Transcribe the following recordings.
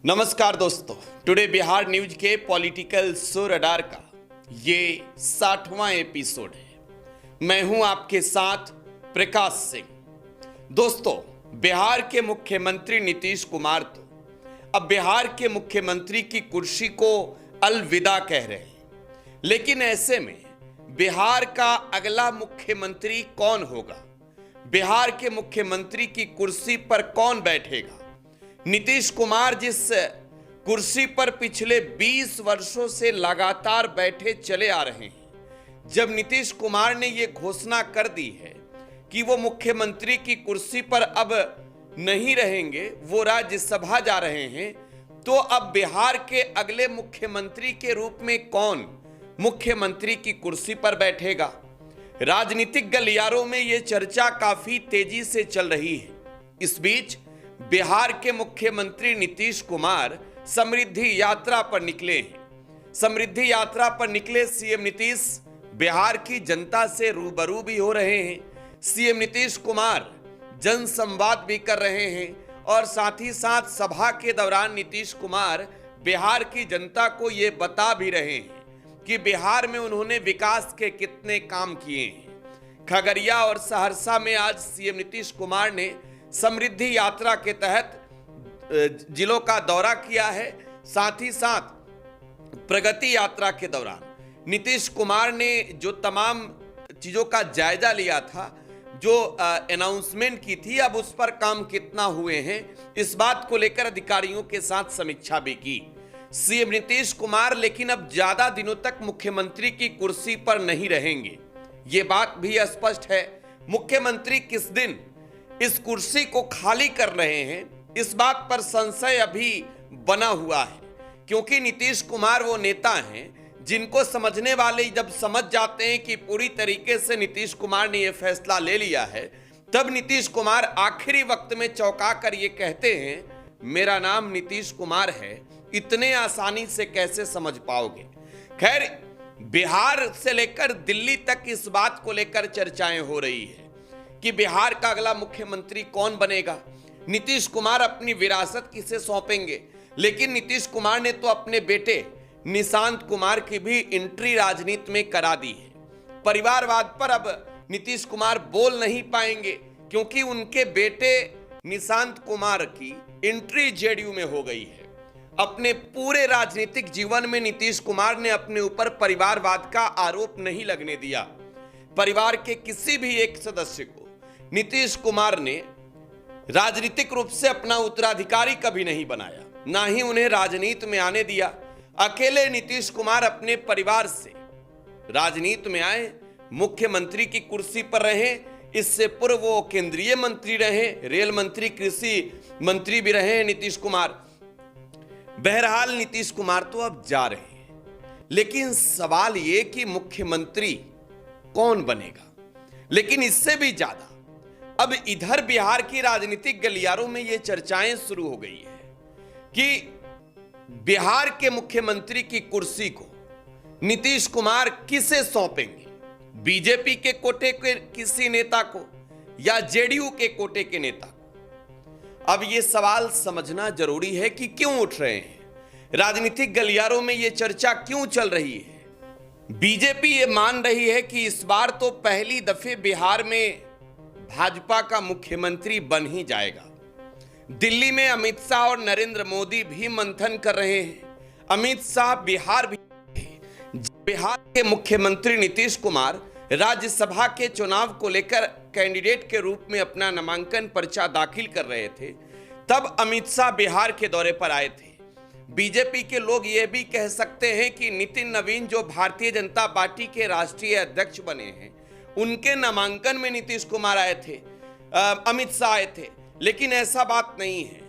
नमस्कार दोस्तों, today Bihar news के पॉलिटिकल शो रडार का ये 60वां एपिसोड है। मैं हूं आपके साथ प्रकाश सिंह। दोस्तों, बिहार के मुख्यमंत्री नीतीश कुमार तो अब बिहार के मुख्यमंत्री की कुर्सी को अलविदा कह रहे हैं, लेकिन ऐसे में बिहार का अगला मुख्यमंत्री कौन होगा? बिहार के मुख्यमंत्री की कुर्सी पर कौन बैठेगा? नीतीश कुमार जिस कुर्सी पर पिछले 20 वर्षों से लगातार बैठे चले आ रहे हैं, जब नीतीश कुमार ने यह घोषणा कर दी है कि वो मुख्यमंत्री की कुर्सी पर अब नहीं रहेंगे, वो राज्यसभा जा रहे हैं, तो अब बिहार के अगले मुख्यमंत्री के रूप में कौन मुख्यमंत्री की कुर्सी पर बैठेगा? राजनीतिक गलियारों में यह चर्चा काफी तेजी से चल रही है। इस बीच बिहार के मुख्यमंत्री नीतीश कुमार समृद्धि यात्रा पर निकले हैं। समृद्धि यात्रा पर निकले सीएम नीतीश बिहार की जनता से रूबरू भी हो रहे हैं। सीएम नीतीश कुमार जनसंवाद भी कर रहे हैं और साथ ही साथ सभा के दौरान नीतीश कुमार बिहार की जनता को यह बता भी रहे हैं कि बिहार में उन्होंने विकास के कितने काम किए हैं। खगड़िया और सहरसा में आज सीएम नीतीश कुमार ने समृद्धि यात्रा के तहत जिलों का दौरा किया है। साथ ही साथ प्रगति यात्रा के दौरान नीतीश कुमार ने जो तमाम चीजों का जायजा लिया था, जो अनाउंसमेंट की थी, अब उस पर काम कितना हुए हैं, इस बात को लेकर अधिकारियों के साथ समीक्षा भी की सीएम नीतीश कुमार। लेकिन अब ज्यादा दिनों तक मुख्यमंत्री की कुर्सी पर नहीं रहेंगे, ये बात भी स्पष्ट है। मुख्यमंत्री किस दिन इस कुर्सी को खाली कर रहे हैं, इस बात पर संशय अभी बना हुआ है, क्योंकि नीतीश कुमार वो नेता हैं जिनको समझने वाले जब समझ जाते हैं कि पूरी तरीके से नीतीश कुमार ने यह फैसला ले लिया है, तब नीतीश कुमार आखिरी वक्त में चौंका कर ये कहते हैं, मेरा नाम नीतीश कुमार है, इतने आसानी से कैसे समझ पाओगे? खैर, बिहार से लेकर दिल्ली तक इस बात को लेकर चर्चाएं हो रही है कि बिहार का अगला मुख्यमंत्री कौन बनेगा। नीतीश कुमार अपनी विरासत किसे सौंपेंगे? लेकिन नीतीश कुमार ने तो अपने बेटे निशांत कुमार की भी एंट्री राजनीति में करा दी है। परिवारवाद पर अब नीतीश कुमार बोल नहीं पाएंगे, क्योंकि उनके बेटे निशांत कुमार की एंट्री जेडीयू में हो गई है। अपने पूरे राजनीतिक जीवन में नीतीश कुमार ने अपने ऊपर परिवारवाद का आरोप नहीं लगने दिया। परिवार के किसी भी एक सदस्य को नीतीश कुमार ने राजनीतिक रूप से अपना उत्तराधिकारी कभी नहीं बनाया, ना ही उन्हें राजनीति में आने दिया। अकेले नीतीश कुमार अपने परिवार से राजनीति में आए, मुख्यमंत्री की कुर्सी पर रहे। इससे पूर्व वो केंद्रीय मंत्री रहे, रेल मंत्री, कृषि मंत्री भी रहे नीतीश कुमार। बहरहाल नीतीश कुमार तो अब जा रहे हैं, लेकिन सवाल ये कि मुख्यमंत्री कौन बनेगा? लेकिन इससे भी ज्यादा अब इधर बिहार की राजनीतिक गलियारों में यह चर्चाएं शुरू हो गई है कि बिहार के मुख्यमंत्री की कुर्सी को नीतीश कुमार किसे सौंपेंगे? बीजेपी के कोटे के किसी नेता को या जेडीयू के कोटे के नेता को? अब यह सवाल समझना जरूरी है कि क्यों उठ रहे हैं, राजनीतिक गलियारों में यह चर्चा क्यों चल रही है। बीजेपी ये मान रही है कि इस बार तो पहली दफे बिहार में भाजपा का मुख्यमंत्री बन ही जाएगा। दिल्ली में अमित शाह और नरेंद्र मोदी भी मंथन कर रहे हैं। अमित शाह बिहार के मुख्यमंत्री नीतीश कुमार राज्यसभा के चुनाव को लेकर कैंडिडेट के रूप में अपना नामांकन पर्चा दाखिल कर रहे थे, तब अमित शाह बिहार के दौरे पर आए थे। बीजेपी के लोग यह भी कह सकते हैं कि नितिन नवीन जो भारतीय जनता पार्टी के राष्ट्रीय अध्यक्ष बने हैं, उनके नामांकन में नीतीश कुमार आए थे, अमित शाह आए थे। लेकिन ऐसा बात नहीं है।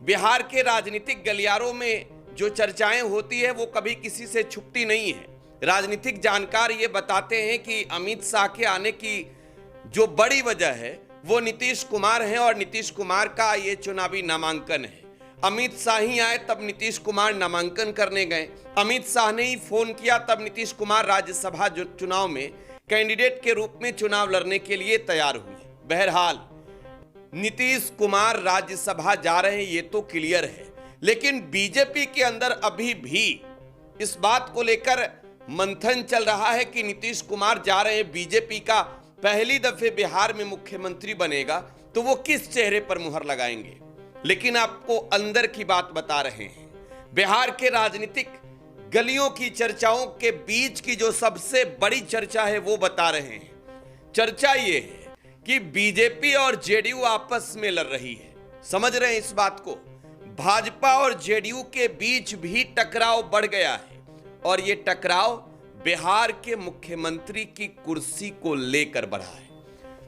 बिहार के राजनीतिक गलियारों में जो चर्चाएं होती है वो कभी किसी से छुपती नहीं है। राजनीतिक जानकार ये बताते हैं कि अमित शाह के आने की जो बड़ी वजह है वो नीतीश कुमार हैं और नीतीश कुमार का ये चुनावी नामांकन है। अमित शाह ही आए तब नीतीश कुमार नामांकन करने गए। अमित शाह ने ही फोन किया तब नीतीश कुमार राज्यसभा चुनाव में कैंडिडेट के रूप में चुनाव लड़ने के लिए तैयार हुए। बहरहाल नीतीश कुमार राज्यसभा जा रहे हैं ये तो क्लियर है, लेकिन बीजेपी के अंदर अभी भी इस बात को लेकर मंथन चल रहा है कि नीतीश कुमार जा रहे हैं, बीजेपी का पहली दफे बिहार में मुख्यमंत्री बनेगा तो वो किस चेहरे पर मुहर लगाएंगे। लेकिन आपको अंदर की बात बता रहे हैं, बिहार के राजनीतिक गलियों की चर्चाओं के बीच की जो सबसे बड़ी चर्चा है वो बता रहे हैं। चर्चा ये है कि बीजेपी और जेडीयू आपस में लड़ रही है। समझ रहे हैं इस बात को? भाजपा और जेडीयू के बीच भी टकराव बढ़ गया है और ये टकराव बिहार के मुख्यमंत्री की कुर्सी को लेकर बढ़ा है।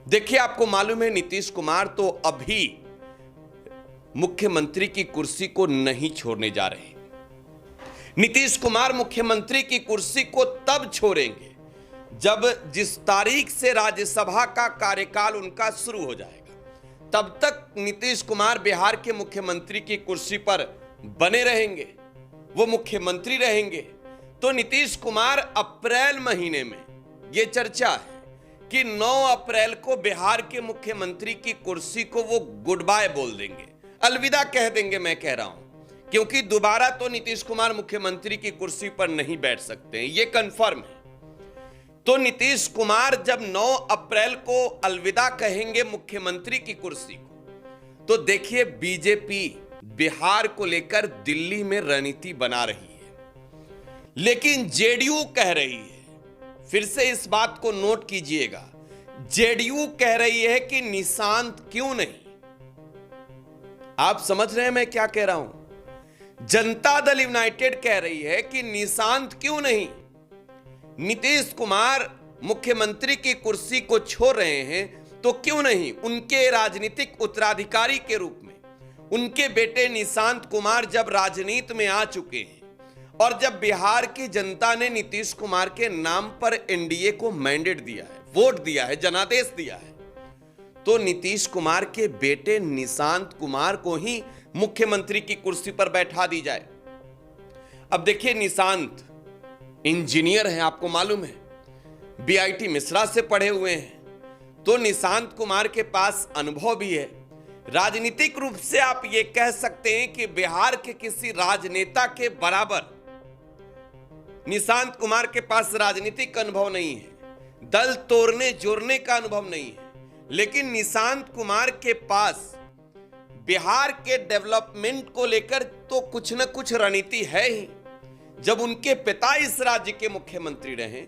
देखिए, आपको मालूम है नीतीश कुमार तो अभी मुख्यमंत्री की कुर्सी को नहीं छोड़ने जा रहे। नीतीश कुमार मुख्यमंत्री की कुर्सी को तब छोड़ेंगे जब जिस तारीख से राज्यसभा का कार्यकाल उनका शुरू हो जाएगा, तब तक नीतीश कुमार बिहार के मुख्यमंत्री की कुर्सी पर बने रहेंगे, वो मुख्यमंत्री रहेंगे। तो नीतीश कुमार अप्रैल महीने में, यह चर्चा है कि 9 अप्रैल को बिहार के मुख्यमंत्री की कुर्सी को वो गुड बाय बोल देंगे, अलविदा कह देंगे। मैं कह रहा हूं क्योंकि दोबारा तो नीतीश कुमार मुख्यमंत्री की कुर्सी पर नहीं बैठ सकते हैं, ये कंफर्म है। तो नीतीश कुमार जब 9 अप्रैल को अलविदा कहेंगे मुख्यमंत्री की कुर्सी को, तो देखिए बीजेपी बिहार को लेकर दिल्ली में रणनीति बना रही है। लेकिन जेडीयू कह रही है, फिर से इस बात को नोट कीजिएगा, जेडीयू कह रही है कि निशांत क्यों नहीं। आप समझ रहे हैं मैं क्या कह रहा हूं? जनता दल यूनाइटेड कह रही है कि निशांत क्यों नहीं। नीतीश कुमार मुख्यमंत्री की कुर्सी को छोड़ रहे हैं तो क्यों नहीं उनके राजनीतिक उत्तराधिकारी के रूप में उनके बेटे निशांत कुमार जब राजनीति में आ चुके हैं और जब बिहार की जनता ने नीतीश कुमार के नाम पर एनडीए को मैंडेट दिया है, वोट दिया है, जनादेश दिया है, तो नीतीश कुमार के बेटे निशांत कुमार को ही मुख्यमंत्री की कुर्सी पर बैठा दी जाए। अब देखिए, निशांत इंजीनियर हैं, आपको मालूम है, बीआईटी मिश्रा से पढ़े हुए हैं, तो निशांत कुमार के पास अनुभव भी है। राजनीतिक रूप से आप ये कह सकते हैं कि बिहार के किसी राजनेता के बराबर निशांत कुमार के पास राजनीतिक अनुभव नहीं है, दल तोड़ने जोड़ने का अनुभव नहीं है, लेकिन निशांत कुमार के पास बिहार के डेवलपमेंट को लेकर तो कुछ न कुछ रणनीति है ही। जब उनके पिता इस राज्य के मुख्यमंत्री रहे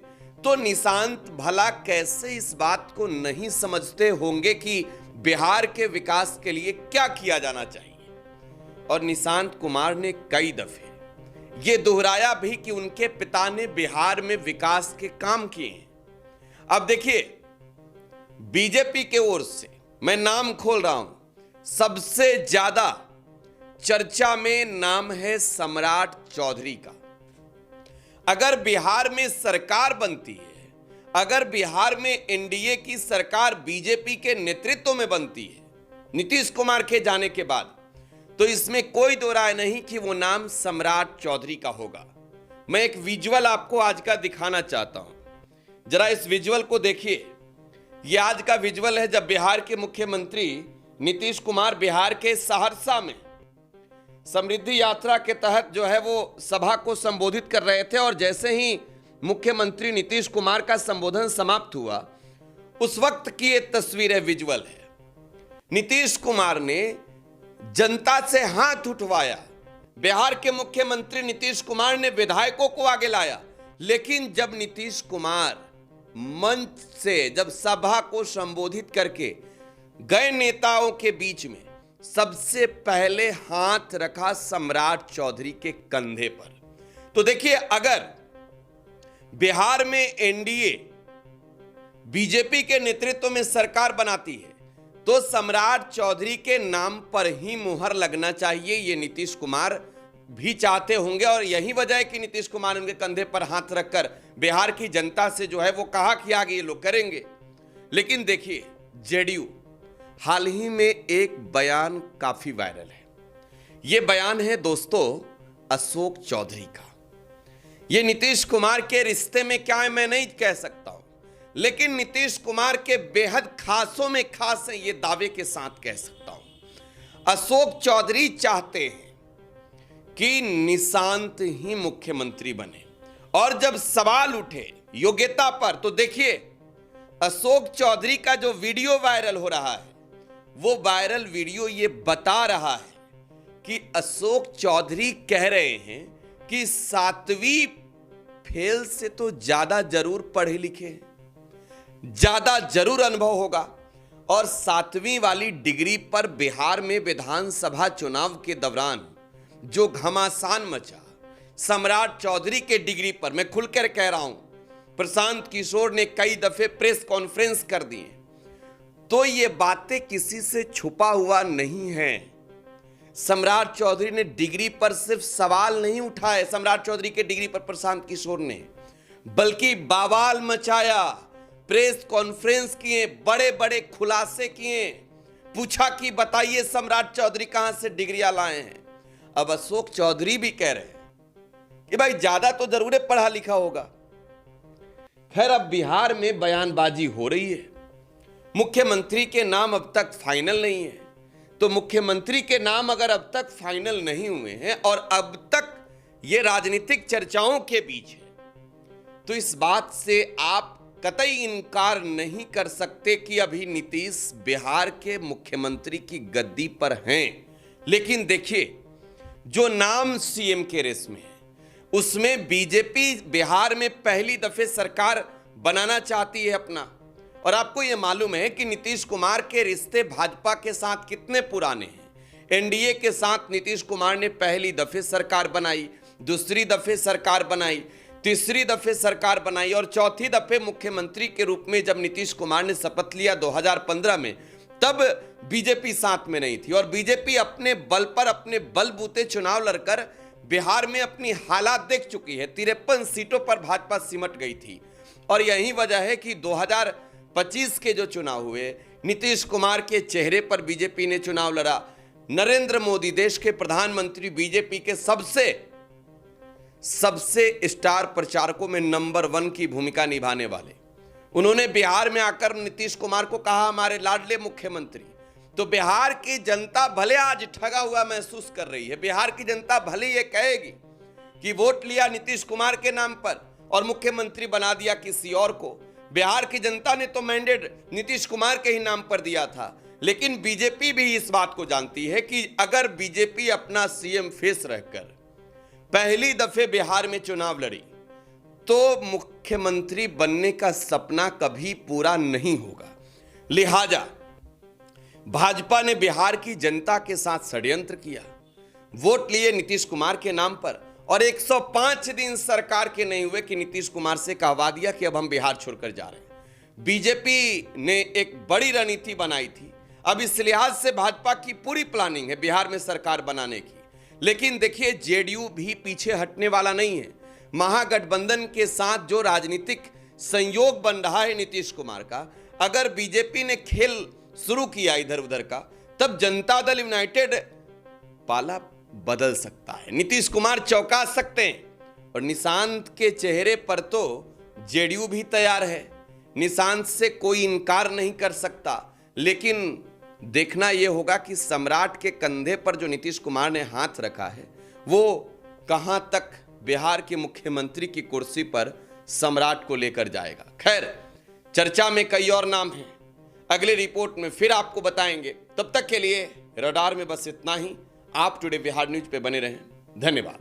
तो निशांत भला कैसे इस बात को नहीं समझते होंगे कि बिहार के विकास के लिए क्या किया जाना चाहिए। और निशांत कुमार ने कई दफे ये दोहराया भी कि उनके पिता ने बिहार में विकास के काम किए हैं। अब देखिए, बीजेपी के ओर से मैं नाम खोल रहा हूं, सबसे ज्यादा चर्चा में नाम है सम्राट चौधरी का। अगर बिहार में सरकार बनती है, अगर बिहार में एनडीए की सरकार बीजेपी के नेतृत्व में बनती है नीतीश कुमार के जाने के बाद, तो इसमें कोई दो राय नहीं कि वो नाम सम्राट चौधरी का होगा। मैं एक विजुअल आपको आज का दिखाना चाहता हूं, जरा इस विजुअल को देखिए। यह आज का विजुअल है जब बिहार के मुख्यमंत्री नीतीश कुमार बिहार के सहरसा में समृद्धि यात्रा के तहत जो है वो सभा को संबोधित कर रहे थे, और जैसे ही मुख्यमंत्री नीतीश कुमार का संबोधन समाप्त हुआ, उस वक्त की ये तस्वीर है, विजुअल है। नीतीश कुमार ने जनता से हाथ उठवाया, बिहार के मुख्यमंत्री नीतीश कुमार ने विधायकों को आगे लाया, लेकिन जब नीतीश कुमार मंच से जब सभा को संबोधित करके गए नेताओं के बीच में, सबसे पहले हाथ रखा सम्राट चौधरी के कंधे पर। तो देखिए, अगर बिहार में एनडीए बीजेपी के नेतृत्व में सरकार बनाती है तो सम्राट चौधरी के नाम पर ही मुहर लगना चाहिए, ये नीतीश कुमार भी चाहते होंगे। और यही वजह है कि नीतीश कुमार उनके कंधे पर हाथ रखकर बिहार की जनता से जो है वो कहा कि आगे ये लोग करेंगे। लेकिन देखिए, जेडीयू हाल ही में एक बयान काफी वायरल है। यह बयान है दोस्तों अशोक चौधरी का। यह नीतीश कुमार के रिश्ते में क्या है मैं नहीं कह सकता हूं, लेकिन नीतीश कुमार के बेहद खासों में खास है, यह दावे के साथ कह सकता हूं। अशोक चौधरी चाहते हैं कि निशांत ही मुख्यमंत्री बने। और जब सवाल उठे योग्यता पर, तो देखिए अशोक चौधरी का जो वीडियो वायरल हो रहा है, वो वायरल वीडियो ये बता रहा है कि अशोक चौधरी कह रहे हैं कि 7वीं फेल से तो ज्यादा जरूर पढ़े लिखे हैं, ज्यादा जरूर अनुभव होगा। और 7वीं वाली डिग्री पर बिहार में विधानसभा चुनाव के दौरान जो घमासान मचा, सम्राट चौधरी के डिग्री पर, मैं खुलकर कह रहा हूं, प्रशांत किशोर ने कई दफे प्रेस कॉन्फ्रेंस कर दिए, तो ये बातें किसी से छुपा हुआ नहीं है। सम्राट चौधरी ने डिग्री पर सिर्फ सवाल नहीं उठाए, सम्राट चौधरी के डिग्री पर प्रशांत किशोर ने, बल्कि बवाल मचाया, प्रेस कॉन्फ्रेंस किए, बड़े बड़े खुलासे किए, पूछा कि बताइए सम्राट चौधरी कहां से डिग्रियां लाए हैं। अब अशोक चौधरी भी कह रहे हैं कि भाई ज्यादा तो जरूर पढ़ा लिखा होगा। खैर, अब बिहार में बयानबाजी हो रही है, मुख्यमंत्री के नाम अब तक फाइनल नहीं है। तो मुख्यमंत्री के नाम अगर अब तक फाइनल नहीं हुए हैं और अब तक ये राजनीतिक चर्चाओं के बीच है, तो इस बात से आप कतई इनकार नहीं कर सकते कि अभी नीतीश बिहार के मुख्यमंत्री की गद्दी पर हैं। लेकिन देखिए, जो नाम सीएम के रेस में है, उसमें बीजेपी बिहार में पहली दफे सरकार बनाना चाहती है अपना। और आपको यह मालूम है कि नीतीश कुमार के रिश्ते भाजपा के साथ कितने पुराने हैं। एनडीए के साथ नीतीश कुमार ने पहली दफे सरकार बनाई, दूसरी दफे सरकार बनाई, तीसरी दफे सरकार बनाई और चौथी दफे मुख्यमंत्री के रूप में जब नीतीश कुमार ने शपथ लिया 2015 में, तब बीजेपी साथ में नहीं थी। और बीजेपी अपने बल पर, अपने बलबूते चुनाव लड़कर बिहार में अपनी हालात देख चुकी है। 53 सीटों पर भाजपा सिमट गई थी। और यही वजह है कि 2025 के जो चुनाव हुए, नीतीश कुमार के चेहरे पर बीजेपी ने चुनाव लड़ा। नरेंद्र मोदी, देश के प्रधानमंत्री, बीजेपी के सबसे स्टार प्रचारकों में नंबर 1 की भूमिका निभाने वाले, उन्होंने बिहार में आकर नीतीश कुमार को कहा हमारे लाडले मुख्यमंत्री। तो बिहार की जनता भले आज ठगा हुआ महसूस कर रही है, बिहार की जनता भले ये कहेगी कि वोट लिया नीतीश कुमार के नाम पर और मुख्यमंत्री बना दिया किसी और को। बिहार की जनता ने तो मैंडेट नीतीश कुमार के ही नाम पर दिया था। लेकिन बीजेपी भी इस बात को जानती है कि अगर बीजेपी अपना सीएम फेस रहकर पहली दफे बिहार में चुनाव लड़ी, तो मुख्यमंत्री बनने का सपना कभी पूरा नहीं होगा। लिहाजा भाजपा ने बिहार की जनता के साथ षड्यंत्र किया, वोट लिए नीतीश कुमार के नाम पर, और 105 दिन सरकार के नहीं हुए कि नीतीश कुमार से कहवा दिया कि अब हम बिहार छोड़कर जा रहे हैं। बीजेपी ने एक बड़ी रणनीति बनाई थी। अब इस लिहाज से भाजपा की पूरी प्लानिंग है बिहार में सरकार बनाने की। लेकिन देखिए, जेडीयू भी पीछे हटने वाला नहीं है। महागठबंधन के साथ जो राजनीतिक संयोग बन रहा है नीतीश कुमार का, अगर बीजेपी ने खेल शुरू किया इधर उधर का, तब जनता दल यूनाइटेड पाला बदल सकता है, नीतीश कुमार चौंका सकते हैं। और निशांत के चेहरे पर तो जेडीयू भी तैयार है, निशांत से कोई इनकार नहीं कर सकता। लेकिन देखना यह होगा कि सम्राट के कंधे पर जो नीतीश कुमार ने हाथ रखा है, वो कहां तक बिहार के मुख्यमंत्री की कुर्सी पर सम्राट को लेकर जाएगा। खैर, चर्चा में कई और नाम हैं, अगले रिपोर्ट में फिर आपको बताएंगे। तब तक के लिए रडार में बस इतना ही। आप टुडे बिहार न्यूज पे बने रहें। धन्यवाद।